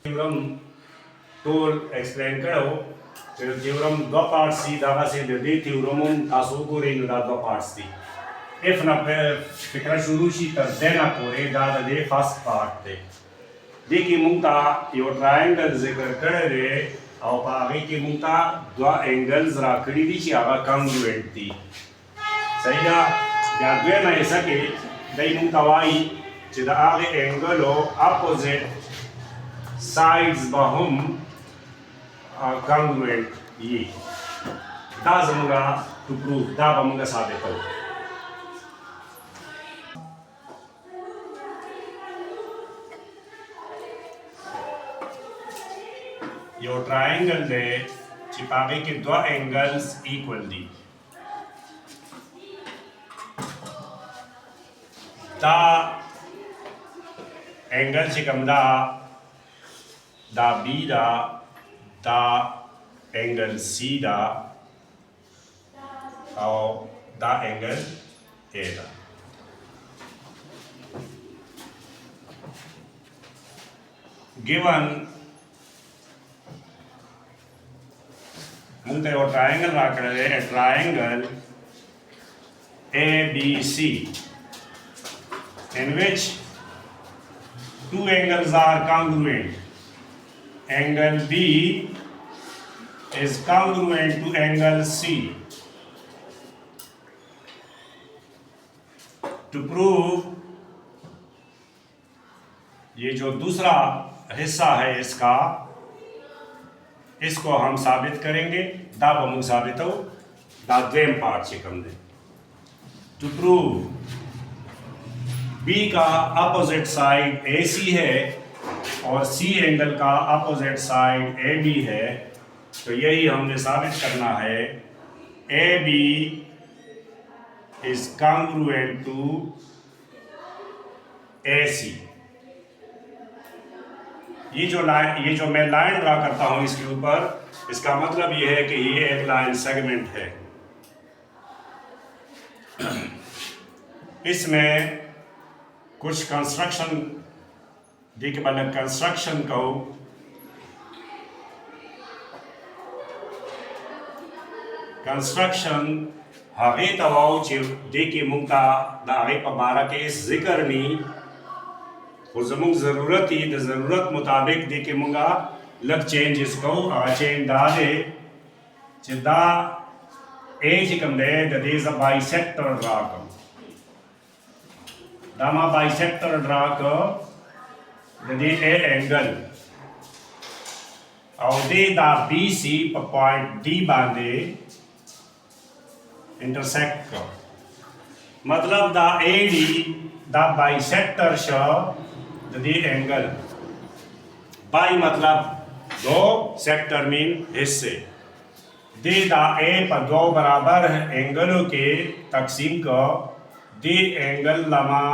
Theorem toll explain करो theorem दो part सी दागा से दे थ्योरम तासो को रे दा दो पार्ट सी इफ ना फिक्र शुरू शी तर देना कोरे दा दे फर्स्ट पार्ट थे देखी मुंता यो ट्रायंगल जिक्र करे रे और पागे की मुंता दो एंगल्स राखड़ी दी ची आगा कांग्रुएंट थी सही दा या द्वे ना ऐसा के दई मुंता वाई चिदा आगे एंगल हो अपोजिट sides bahum congruent ये दा जमुगा to prove दा बमुगा साबित हो यो ट्रायंगल दे चिपागे के दो एंगल्स इक्वल दी दा एंगल चिकमदा दा बी दा एंगल सी और दा एंगल ए गिवन मुंते वो ट्रायंगल राकड़े a triangle ABC in which two angles are congruent. Angle B is congruent to angle C. To prove ये जो दूसरा हिस्सा है इसका इसको हम साबित करेंगे दा बमुग साबित हो दा द्वेम पार्ट से कम दे टू प्रूव B का अपोजिट साइड AC है और C एंगल का अपोजिट साइड AB है तो यही हमने साबित करना है AB is congruent to AC ये जो मैं लाइन ड्रा करता हूं इसके ऊपर इसका मतलब ये है कि ये एक लाइन सेगमेंट है इसमें कुछ कंस्ट्रक्शन देखिए मतलब कंस्ट्रक्शन को कंस्ट्रक्शन हवे तवाओ चे देखिए मुंता दागे पबारा के इस जिक्र नी खुजमुक जरूरत ही द जरूरत मुताबिक देखिए मुंगा लग चेंज इसको चेंज दादे चिदा एज कम दे द इज अ बाइसेक्टर ड्रा को दामा बाइसेक्टर ड्रा को द ए एंगल और दे दा BC पर पॉइंट D बांधे इंटरसेक्ट को मतलब दा AD दा bisector show the angle by मतलब दो सेक्टर मीन हिस्से दे दा ए पर दो बराबर एंगलों के तकसीम को दे एंगल लमा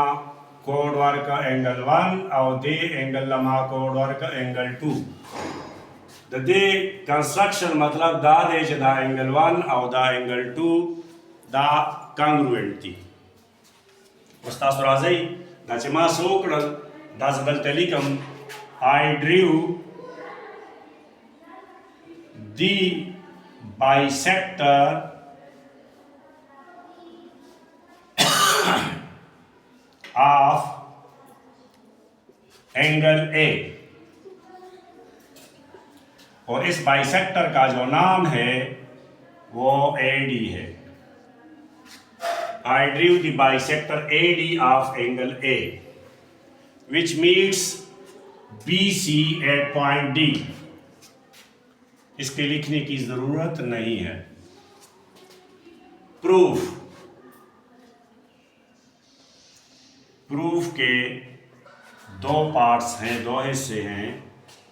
कोड वर्क एंगल 1 और दे एंगल लमा कोड वर्क एंगल 2 दे कंस्ट्रक्शन मतलब दा दे दा एंगल 1 और दा एंगल 2 दा congruent थी उस्ताद राज़ी दा चमा सोकड़ दा जबल तेलिकम I drew the bisector of angle A और इस बाइसेक्टर का जो नाम है वो AD है I drew the bisector AD of angle A which meets BC at point D इसके लिखने की जरूरत नहीं है प्रूफ के दो पार्ट्स हैं दो हिस्से हैं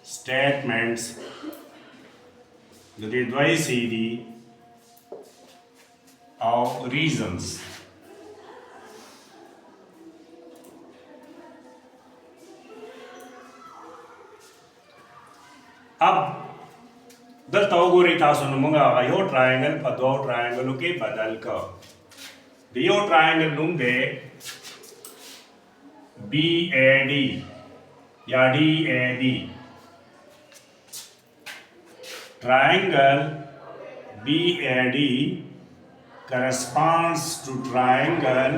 स्टेटमेंट्स द्वय सीधी और रीजंस अब दल तवगोरी तासुन मुंगा यो ट्रायंगल पर दो ट्रायंगलों के बदल का यो ट्रायंगल लूंगे BAD या DAD triangle BAD corresponds to triangle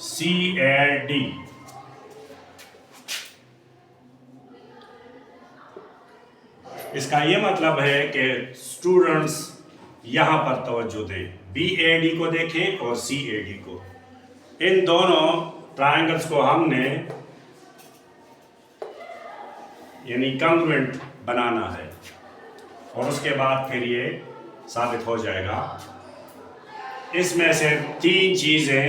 CAD. इसका ये मतलब है कि स्टूडेंट्स यहाँ पर तवज्जो दें, BAD को देखें और CAD को। इन दोनों ट्रायंगल्स को हमने यानी कॉन्ग्रुएंट बनाना है और उसके बाद फिर ये साबित हो जाएगा। इसमें से 3 चीज़ें,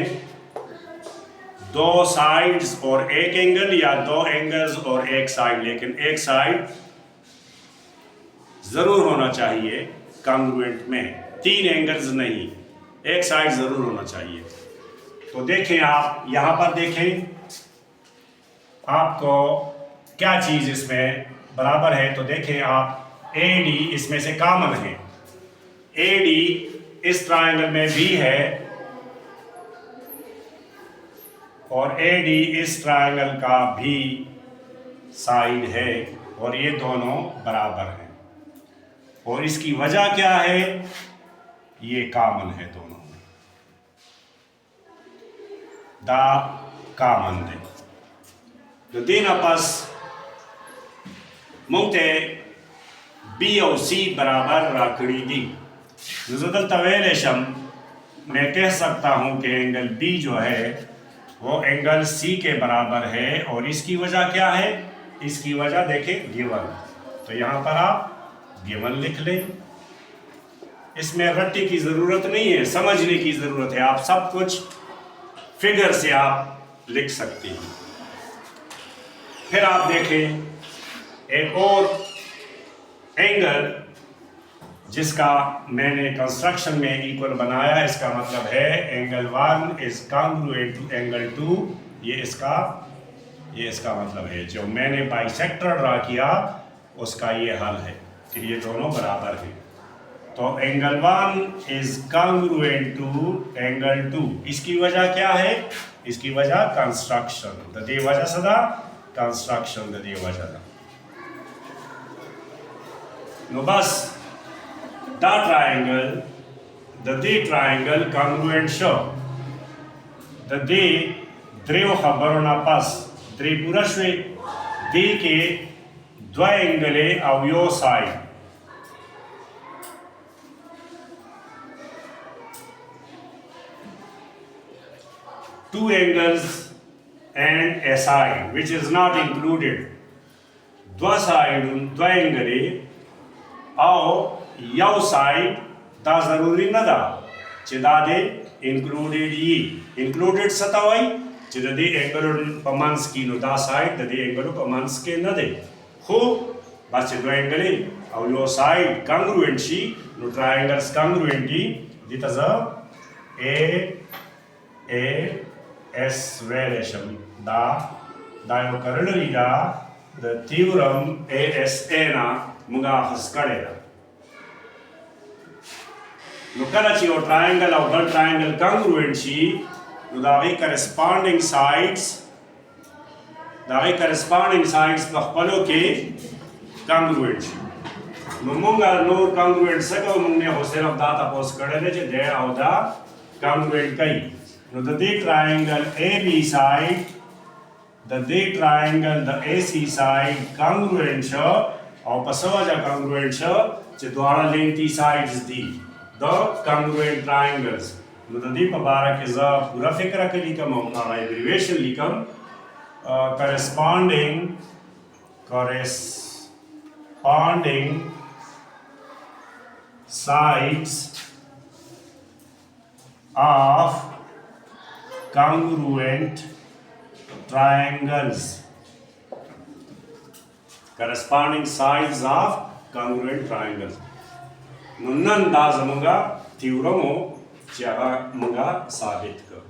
2 साइड्स और एक एंगल या 2 एंगल्स और एक साइड, लेकिन एक साइड ज़रूर होना चाहिए कॉन्ग्रुएंट में, 3 एंगल्स नहीं, एक साइड ज़रूर होना चाहिए। तो देखें, आप यहाँ पर देखें, आपको क्या चीज़ इसमें बराबर है। तो देखें आप, AD इसमें से कॉमन है, AD इस ट्रायंगल में भी है और AD इस ट्रायंगल का भी साइड है और ये दोनों बराबर हैं। और इसकी वजह क्या है, ये कॉमन है दोनों में, दा कॉमन है। तो तीन आपस मुंगते B और C बराबर राखड़ी दी। जुजदल तवेलेशम मैं कह सकता हूं कि एंगल B जो है वो एंगल C के बराबर है और इसकी वजह क्या है, इसकी वजह देखें गिवन। तो यहां पर आप गिवन लिख लें, इसमें रट्टी की ज़रूरत नहीं है, समझने की ज़रूरत है, आप सब कुछ फिगर से आप लिख सकते हैं। फिर आप देखें एक और एंगल जिसका मैंने कंस्ट्रक्शन में इक्वल बनाया, इसका मतलब है angle 1 is congruent to angle 2, ये इसका मतलब है। जो मैंने बाइसेक्टर ड्रा किया उसका ये हल है कि ये दोनों बराबर हैं। तो angle 1 is congruent to angle 2, इसकी वजह क्या है, इसकी वजह कंस्ट्रक्शन, दे वजह सदा कंस्ट्रक्शन दे वजह नो बस the triangle congruent show the द्रेव खबरों पास त्रिपुरश्वे दे के द्वयंगले अवयो side two angles and a side which is not included द्वयंगले और यव साइड दा जरूरी न दा चिदादे इंक्लूडेड ये इंक्लूडेड सतावाई चिदादे एंगल पमांस की नो दा साइड दे एंगल पमांस के न दे हो बस दो एंगले और यो साइड कॉन्ग्रुएंट शी नो ट्रायंगल्स कॉन्ग्रुएंट दी दिता ज ए एस वेलेशम दा दायो करलरी दा द theorem ASA na मुगा हस्कड़ेगा नुकराची और ट्रायंगल और बल ट्रायंगल कॉन्ग्रुएंट शी दावे करस्पॉन्डिंग साइड्स बखपलो के कॉन्ग्रुएंट शी मुंगा नोर कॉन्ग्रुएंट सको मुंगने हो सिर्फ दाता पोस कड़े जे दे आवदा कॉन्ग्रुएंट कई know the triangle AB side the triangle the AC side congruent छ और पसवाजा congruent छ जे द्वारा lengthy sides the the congruent triangles मतलब दी पबारा के जा पूरा फिक्र के लिए कम होगा abbreviation लिखम corresponding sides of congruent triangles corresponding sides of congruent triangles नुन्नन दाज मुंगा तीव्रमो चाहा मुंगा साबित कर